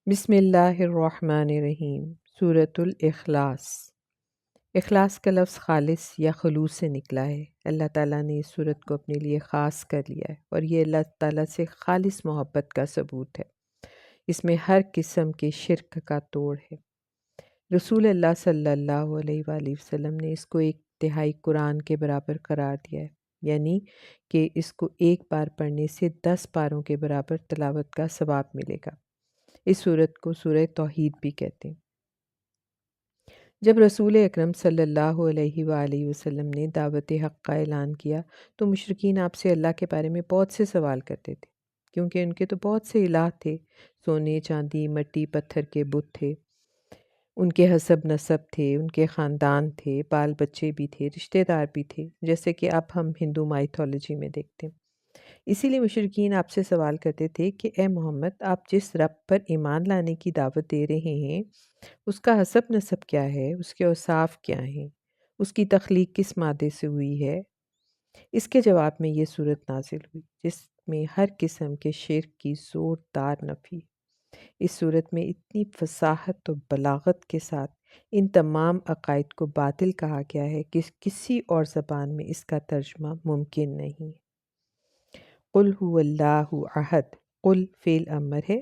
بسم اللہ الرحمن الرحیم۔ سورۃ الاخلاص۔ اخلاص کا لفظ خالص یا خلوص سے نکلا ہے۔ اللہ تعالیٰ نے اس صورت کو اپنے لیے خاص کر لیا ہے اور یہ اللہ تعالیٰ سے خالص محبت کا ثبوت ہے۔ اس میں ہر قسم کے شرک کا توڑ ہے۔ رسول اللہ صلی اللہ علیہ وآلہ وسلم نے اس کو ایک تہائی قرآن کے برابر قرار دیا ہے، یعنی کہ اس کو ایک بار پڑھنے سے 10 پاروں کے برابر تلاوت کا ثواب ملے گا۔ اس سورت کو سورہ توحید بھی کہتے ہیں۔ جب رسول اکرم صلی اللہ علیہ وآلہ وسلم نے دعوت حق کا اعلان کیا تو مشرکین آپ سے اللہ کے بارے میں بہت سے سوال کرتے تھے، کیونکہ ان کے تو بہت سے الہ تھے، سونے، چاندی، مٹی، پتھر کے بت تھے، ان کے حسب نسب تھے، ان کے خاندان تھے، بال بچے بھی تھے، رشتہ دار بھی تھے، جیسے کہ اب ہم ہندو مائتھولوجی میں دیکھتے ہیں۔ اسی لیے مشرکین آپ سے سوال کرتے تھے کہ اے محمد، آپ جس رب پر ایمان لانے کی دعوت دے رہے ہیں اس کا حسب نسب کیا ہے، اس کے اوصاف کیا ہیں، اس کی تخلیق کس مادے سے ہوئی ہے؟ اس کے جواب میں یہ صورت نازل ہوئی جس میں ہر قسم کے شرک کی زوردار نفی۔ اس صورت میں اتنی فصاحت و بلاغت کے ساتھ ان تمام عقائد کو باطل کہا گیا ہے کہ کسی اور زبان میں اس کا ترجمہ ممکن نہیں۔ قل هو اللہ احد، قل فعل امر ہے،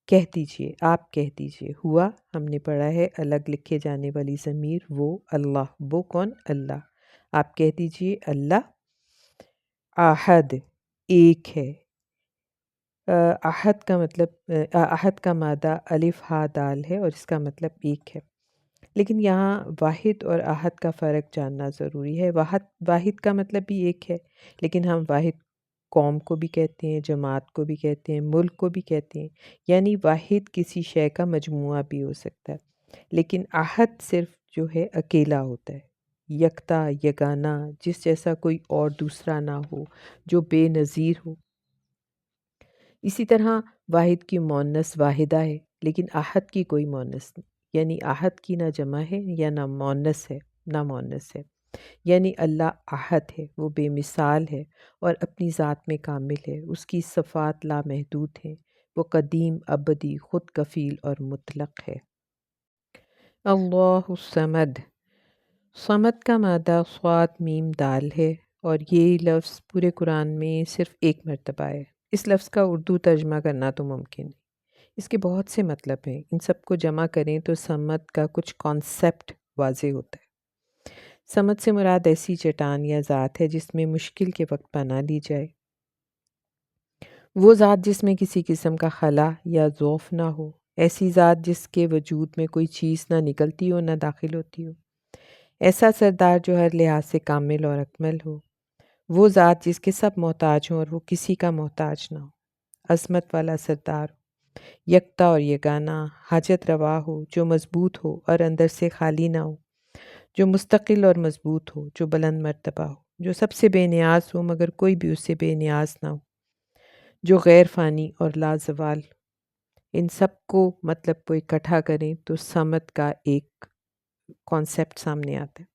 کہہ دیجئے، آپ کہہ دیجئے، ہوا ہم نے پڑھا ہے الگ لکھے جانے والی ضمیر وہ اللہ، وہ کون؟ اللہ۔ آپ کہہ دیجئے اللہ احد ایک ہے۔ احد کا مطلب احد کا مادہ الف ہا دال ہے اور اس کا مطلب ایک ہے، لیکن یہاں واحد اور احد کا فرق جاننا ضروری ہے۔ واحد کا مطلب بھی ایک ہے، لیکن ہم واحد قوم کو بھی کہتے ہیں، جماعت کو بھی کہتے ہیں، ملک کو بھی کہتے ہیں، یعنی واحد کسی شے کا مجموعہ بھی ہو سکتا ہے، لیکن احد صرف جو ہے اکیلا ہوتا ہے، یکتا، یگانہ، جس جیسا کوئی اور دوسرا نہ ہو، جو بے نظیر ہو۔ اسی طرح واحد کی مؤنث واحدہ ہے، لیکن احد کی کوئی مؤنث نہیں، یعنی احد کی نہ جمع ہے یا نہ مؤنث ہے، یعنی اللہ احد ہے، وہ بے مثال ہے اور اپنی ذات میں کامل ہے، اس کی صفات لامحدود ہیں، وہ قدیم، ابدی، خود کفیل اور مطلق ہے۔ اللہ الصمد، صمد کا مادہ صاد میم دال ہے اور یہ لفظ پورے قرآن میں صرف ایک مرتبہ ہے۔ اس لفظ کا اردو ترجمہ کرنا تو ممکن ہے۔ اس کے بہت سے مطلب ہیں، ان سب کو جمع کریں تو صمد کا کچھ کانسیپٹ واضح ہوتا ہے۔ صمد سے مراد ایسی چٹان یا ذات ہے جس میں مشکل کے وقت پناہ لی جائے، وہ ذات جس میں کسی قسم کا خلا یا ضعف نہ ہو، ایسی ذات جس کے وجود میں کوئی چیز نہ نکلتی ہو نہ داخل ہوتی ہو، ایسا سردار جو ہر لحاظ سے کامل اور اکمل ہو، وہ ذات جس کے سب محتاج ہوں اور وہ کسی کا محتاج نہ ہو، عظمت والا سردار ہو، یکتا اور یگانہ، حاجت روا ہو، جو مضبوط ہو اور اندر سے خالی نہ ہو، جو مستقل اور مضبوط ہو، جو بلند مرتبہ ہو، جو سب سے بے نیاز ہو مگر کوئی بھی اس سے بے نیاز نہ ہو، جو غیر فانی اور لازوال ہو۔ ان سب کو مطلب کو اکٹھا کریں تو صمد کا ایک کانسیپٹ سامنے آتا ہے۔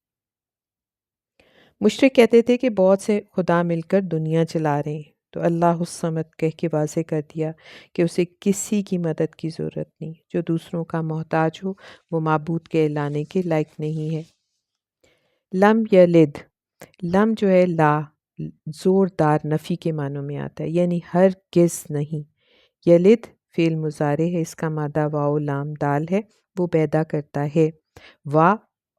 مشرک کہتے تھے کہ بہت سے خدا مل کر دنیا چلا رہے ہیں، تو اللہ الصمد کہہ کے واضح کر دیا کہ اسے کسی کی مدد کی ضرورت نہیں، جو دوسروں کا محتاج ہو وہ معبود کے لانے کے لائق نہیں ہے۔ لم یلد، لم جو ہے لا زوردار نفی کے معنوں میں آتا ہے، یعنی ہرگز نہیں۔ یلد فعل مضارع ہے، اس کا مادہ واو لام دال ہے، وہ پیدا کرتا ہے، وا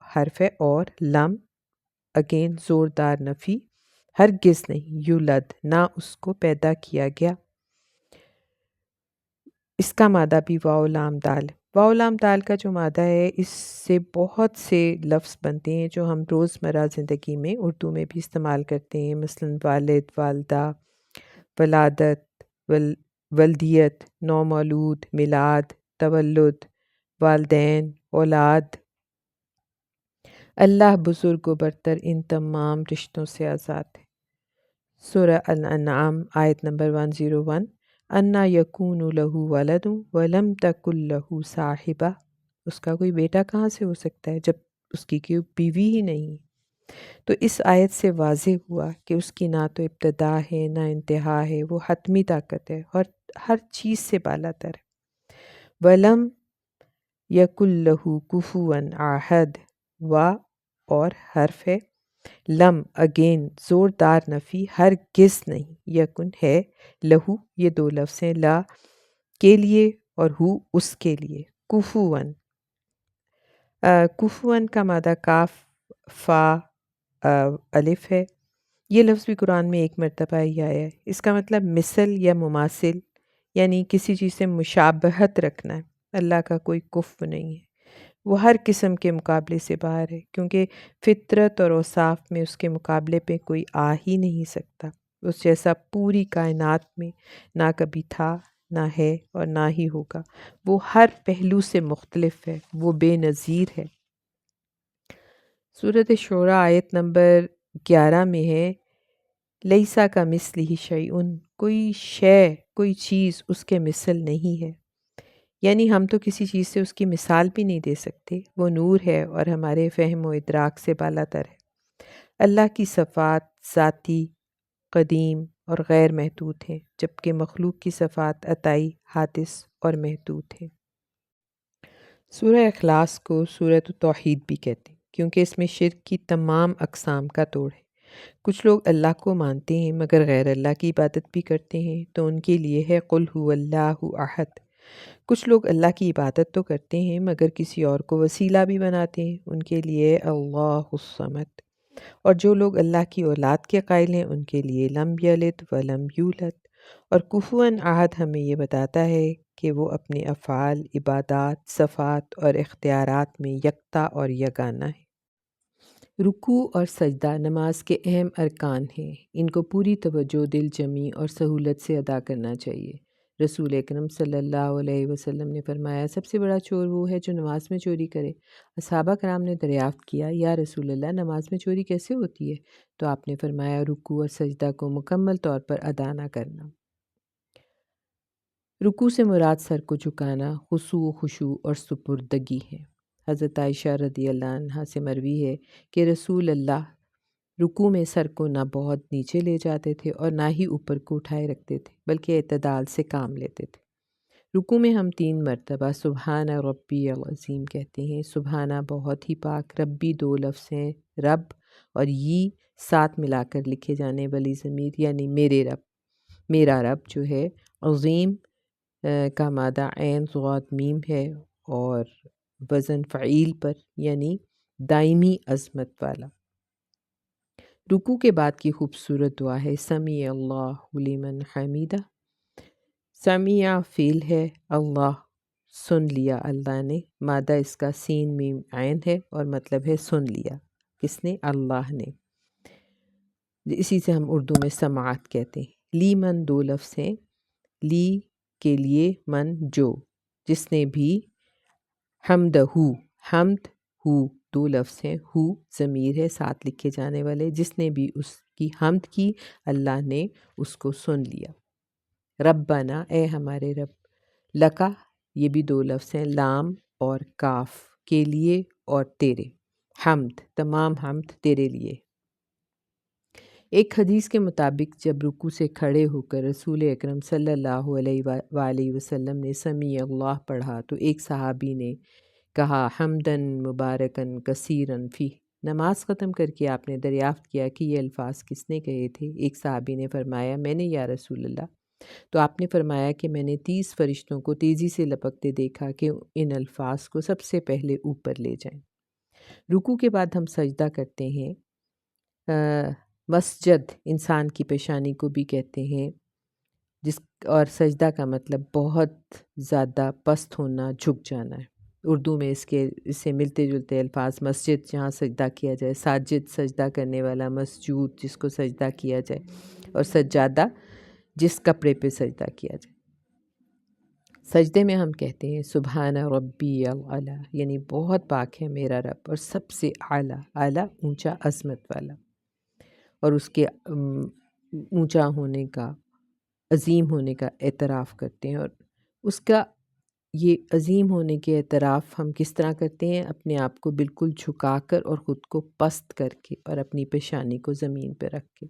حرف ہے اور لم اگین زوردار نفی، ہرگز نہیں، یولد نہ اس کو پیدا کیا گیا، اس کا مادہ بھی واو لام دال ہے۔ واو لام دال کا جو مادہ ہے اس سے بہت سے لفظ بنتے ہیں جو ہم روزمرہ زندگی میں اردو میں بھی استعمال کرتے ہیں، مثلا والد، والدہ، ولادت، ولدیت، نومولود، میلاد، تولد، والدین، اولاد۔ اللہ بزرگ و برتر ان تمام رشتوں سے آزاد ہے۔ سورہ الانعام آیت نمبر 101، انا یکون لہ ولد ولم تکن لہ صاحبہ، اس کا کوئی بیٹا کہاں سے ہو سکتا ہے جب اس کی کوئی بیوی ہی نہیں۔ تو اس آیت سے واضح ہوا کہ اس کی نہ تو ابتدا ہے نہ انتہا ہے، وہ حتمی طاقت ہے اور ہر چیز سے بالا تر ہے۔ ولم یکن لہ کفوا احد، و اور حرف ہے، لم اگین زوردار نفی، ہرگز نہیں، یکن ہے، لہو یہ دو لفظ ہیں، لا کے لیے اور ہو اس کے لیے، کفواً کفواً کا مادہ کاف فا الف ہے، یہ لفظ بھی قرآن میں ایک مرتبہ ہی آیا ہے، اس کا مطلب مثل یا مماثل، یعنی کسی چیز سے مشابہت رکھنا ہے۔ اللہ کا کوئی کفو نہیں ہے، وہ ہر قسم کے مقابلے سے باہر ہے، کیونکہ فطرت اور اوصاف میں اس کے مقابلے پہ کوئی آ ہی نہیں سکتا، اس جیسا پوری کائنات میں نہ کبھی تھا، نہ ہے اور نہ ہی ہوگا، وہ ہر پہلو سے مختلف ہے، وہ بے نظیر ہے۔ سورۃ شعراء آیت نمبر 11 میں ہے، لیسا کا مثلہ شیئن، کوئی شے، کوئی چیز اس کے مثل نہیں ہے، یعنی ہم تو کسی چیز سے اس کی مثال بھی نہیں دے سکتے، وہ نور ہے اور ہمارے فہم و ادراک سے بالا تر ہے۔ اللہ کی صفات ذاتی، قدیم اور غیر محدود ہیں، جبکہ مخلوق کی صفات عطائی، حادث اور محدود ہیں۔ سورہ اخلاص کو سورۃ التوحید بھی کہتے ہیں، کیونکہ اس میں شرک کی تمام اقسام کا توڑ ہے۔ کچھ لوگ اللہ کو مانتے ہیں مگر غیر اللہ کی عبادت بھی کرتے ہیں، تو ان کے لیے ہے قل هو اللہ احد۔ کچھ لوگ اللہ کی عبادت تو کرتے ہیں مگر کسی اور کو وسیلہ بھی بناتے ہیں، ان کے لیے اللہ الصمد۔ اور جو لوگ اللہ کی اولاد کے قائل ہیں ان کے لیے لم یلد ولم یولد۔ اور کفواً احد ہمیں یہ بتاتا ہے کہ وہ اپنے افعال، عبادات، صفات اور اختیارات میں یکتا اور یگانہ ہے۔ رکوع اور سجدہ نماز کے اہم ارکان ہیں، ان کو پوری توجہ، دل جمی اور سہولت سے ادا کرنا چاہیے۔ رسول اکرم صلی اللہ علیہ وسلم نے فرمایا، سب سے بڑا چور وہ ہے جو نماز میں چوری کرے۔ صحابہ کرام نے دریافت کیا، یا رسول اللہ نماز میں چوری کیسے ہوتی ہے؟ تو آپ نے فرمایا، رکوع اور سجدہ کو مکمل طور پر ادا نہ کرنا۔ رکوع سے مراد سر کو جھکانا، خضوع و خشوع اور سپردگی ہے۔ حضرت عائشہ رضی اللہ عنہا سے مروی ہے کہ رسول اللہ رکوع میں سر کو نہ بہت نیچے لے جاتے تھے اور نہ ہی اوپر کو اٹھائے رکھتے تھے، بلکہ اعتدال سے کام لیتے تھے۔ رکوع میں ہم 3 مرتبہ سبحان ربی العظیم کہتے ہیں۔ سبحانہ بہت ہی پاک، ربی 2 لفظ ہیں، رب اور یہ ساتھ ملا کر لکھے جانے والی ضمیر، یعنی میرے رب، میرا رب جو ہے۔ عظیم کا مادہ عین صاد میم ہے اور وزن فعیل پر، یعنی دائمی عظمت والا۔ رکوع کے بعد کی خوبصورت دعا ہے، سمیع اللہ لمن حمیدہ۔ سمیع فعل ہے، اللہ سن لیا اللہ نے، مادہ اس کا سین میم عین ہے اور مطلب ہے سن لیا، کس نے؟ اللہ نے۔ اسی سے ہم اردو میں سماعت کہتے ہیں۔ لی من 2 لفظ ہیں، لی کے لیے، من جو، جس نے بھی، حمدہ، حمد ہو 2 لفظ ہیں، ہو ضمیر ہے ساتھ لکھے جانے والے، جس نے بھی اس کی حمد کی اللہ نے اس کو سن لیا۔ ربنا اے ہمارے رب، لکا یہ بھی 2 لفظ ہیں، لام اور کاف، کے لیے اور تیرے، حمد تمام حمد تیرے لیے۔ ایک حدیث کے مطابق جب رکوع سے کھڑے ہو کر رسول اکرم صلی اللہ علیہ وآلہ وسلم نے سمیع اللہ پڑھا تو ایک صحابی نے کہا، حمدن مبارکن کثیرن فیہ۔ نماز ختم کر کے آپ نے دریافت کیا کہ یہ الفاظ کس نے کہے تھے؟ ایک صحابی نے فرمایا، میں نے یا رسول اللہ۔ تو آپ نے فرمایا کہ میں نے 30 فرشتوں کو تیزی سے لپکتے دیکھا کہ ان الفاظ کو سب سے پہلے اوپر لے جائیں۔ رکوع کے بعد ہم سجدہ کرتے ہیں۔ مسجد انسان کی پیشانی کو بھی کہتے ہیں، اور سجدہ کا مطلب بہت زیادہ پست ہونا، جھک جانا ہے۔ اردو میں اس سے ملتے جلتے الفاظ مسجد جہاں سجدہ کیا جائے، ساجد سجدہ کرنے والا، مسجود جس کو سجدہ کیا جائے، اور سجادہ جس کپڑے پہ سجدہ کیا جائے۔ سجدے میں ہم کہتے ہیں سبحان ربی الاعلیٰ، یعنی بہت پاک ہے میرا رب اور سب سے اعلیٰ، اعلیٰ اونچا عظمت والا، اور اس کے اونچا ہونے کا، عظیم ہونے کا اعتراف کرتے ہیں۔ اور اس کا یہ عظیم ہونے کے اعتراف ہم کس طرح کرتے ہیں؟ اپنے آپ کو بالکل جھکا کر اور خود کو پست کر کے اور اپنی پیشانی کو زمین پہ رکھ کے۔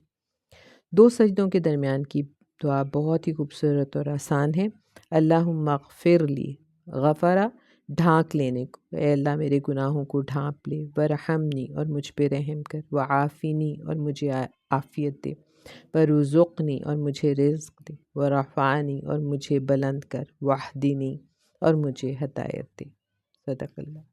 2 سجدوں کے درمیان کی دعا بہت ہی خوبصورت اور آسان ہے۔ اللہم اغفر لی، غفرا ڈھانک لینے کو، اے اللہ میرے گناہوں کو ڈھانپ لے، ورحمنی اور مجھ پہ رحم کر، وعافنی اور مجھے عافیت دے، ورزقنی اور مجھے رزق دے، ورفعنی اور مجھے بلند کر، واہدنی اور مجھے ہدایت دے۔ صدق اللہ۔